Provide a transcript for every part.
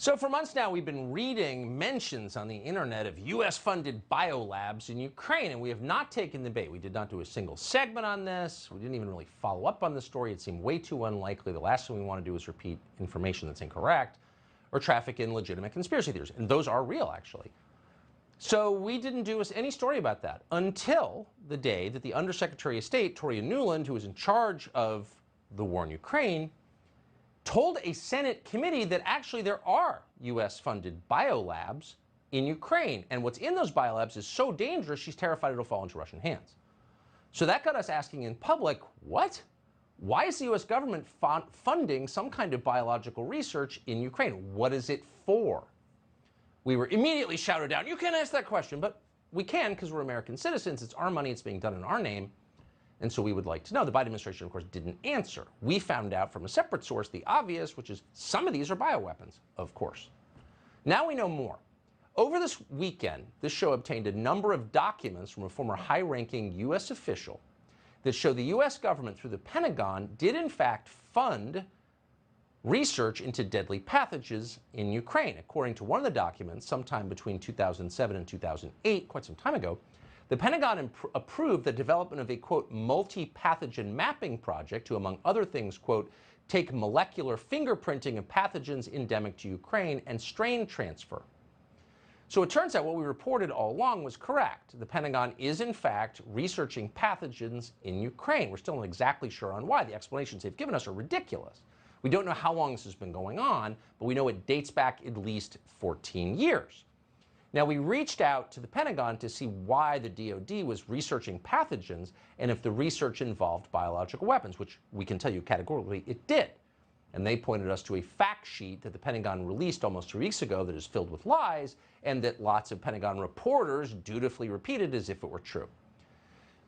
So for months now, we've been reading mentions on the internet of U.S.-funded biolabs in Ukraine, and we have not taken the bait. We did not do a single segment on this. We didn't even really follow up on the story. It seemed way too unlikely. The last thing we want to do is repeat information that's incorrect or traffic in legitimate conspiracy theories, and those are real, actually. So we didn't do any story about that until the day that the Undersecretary of State, Toria Nuland, who was in charge of the war in Ukraine, told a Senate committee that actually there are U.S.-funded biolabs in Ukraine. And what's in those biolabs is so dangerous, she's terrified it'll fall into Russian hands. So that got us asking in public, what? Why is the U.S. government funding some kind of biological research in Ukraine? What is it for? We were immediately shouted down, you can't ask that question, but we can because we're American citizens. It's our money. It's being done in our name. And so we would like to know. The Biden administration, of course, didn't answer. We found out from a separate source the obvious, which is some of these are bioweapons, of course. Now we know more. Over this weekend, this show obtained a number of documents from a former high-ranking U.S. official that show the U.S. government, through the Pentagon, did in fact fund research into deadly pathogens in Ukraine. According to one of the documents, sometime between 2007 and 2008, quite some time ago, the Pentagon approved the development of a, quote, multi-pathogen mapping project to, among other things, quote, take molecular fingerprinting of pathogens endemic to Ukraine and strain transfer. So it turns out what we reported all along was correct. The Pentagon is, in fact, researching pathogens in Ukraine. We're still not exactly sure on why. The explanations they've given us are ridiculous. We don't know how long this has been going on, but we know it dates back at least 14 years. Now, we reached out to the Pentagon to see why the DoD was researching pathogens and if the research involved biological weapons, which we can tell you categorically it did. And they pointed us to a fact sheet that the Pentagon released almost 2 weeks ago that is filled with lies and that lots of Pentagon reporters dutifully repeated as if it were true.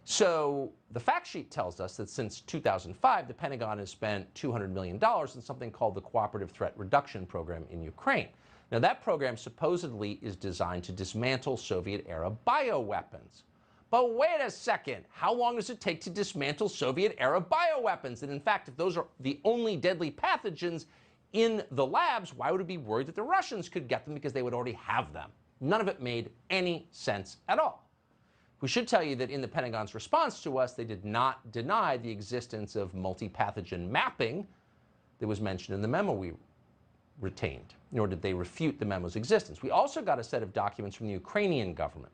So the fact sheet tells us that since 2005, the Pentagon has spent $200 million in something called the Cooperative Threat Reduction Program in Ukraine. Now, that program supposedly is designed to dismantle Soviet-era bioweapons. But wait a second, how long does it take to dismantle Soviet-era bioweapons? And in fact, if those are the only deadly pathogens in the labs, why would it be worried that the Russians could get them because they would already have them? None of it made any sense at all. We should tell you that in the Pentagon's response to us, they did not deny the existence of multi-pathogen mapping that was mentioned in the memo we retained, nor did they refute the memo's existence. We also got a set of documents from the Ukrainian government.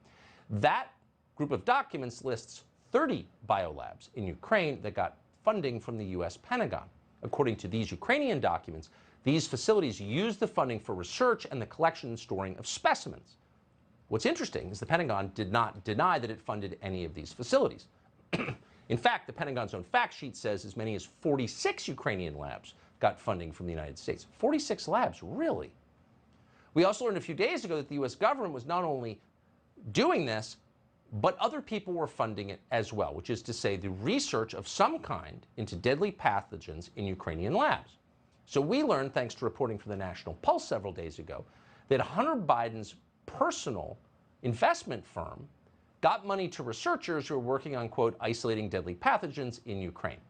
That group of documents lists 30 biolabs in Ukraine that got funding from the U.S. Pentagon. According to these Ukrainian documents, these facilities use the funding for research and the collection and storing of specimens. What's interesting is the Pentagon did not deny that it funded any of these facilities. In fact, the Pentagon's own fact sheet says as many as 46 Ukrainian labs got funding from the United States. 46 labs, really? We also learned a few days ago that the U.S. government was not only doing this, but other people were funding it as well, which is to say the research of some kind into deadly pathogens in Ukrainian labs. So we learned, thanks to reporting from the National Pulse several days ago, that Hunter Biden's personal investment firm got money to researchers who are working on, quote, isolating deadly pathogens in Ukraine.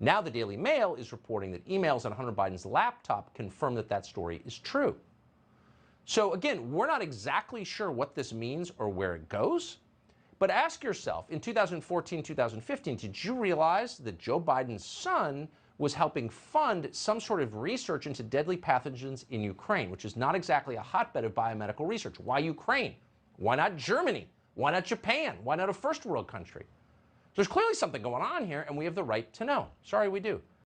Now the Daily Mail is reporting that emails on Hunter Biden's laptop confirm that that story is true. So again, we're not exactly sure what this means or where it goes, but ask yourself, in 2014, 2015, did you realize that Joe Biden's son was helping fund some sort of research into deadly pathogens in Ukraine, which is not exactly a hotbed of biomedical research? Why Ukraine? Why not Germany? Why not Japan? Why not a first world country? There's clearly something going on here, and we have the right to know. Sorry, we do.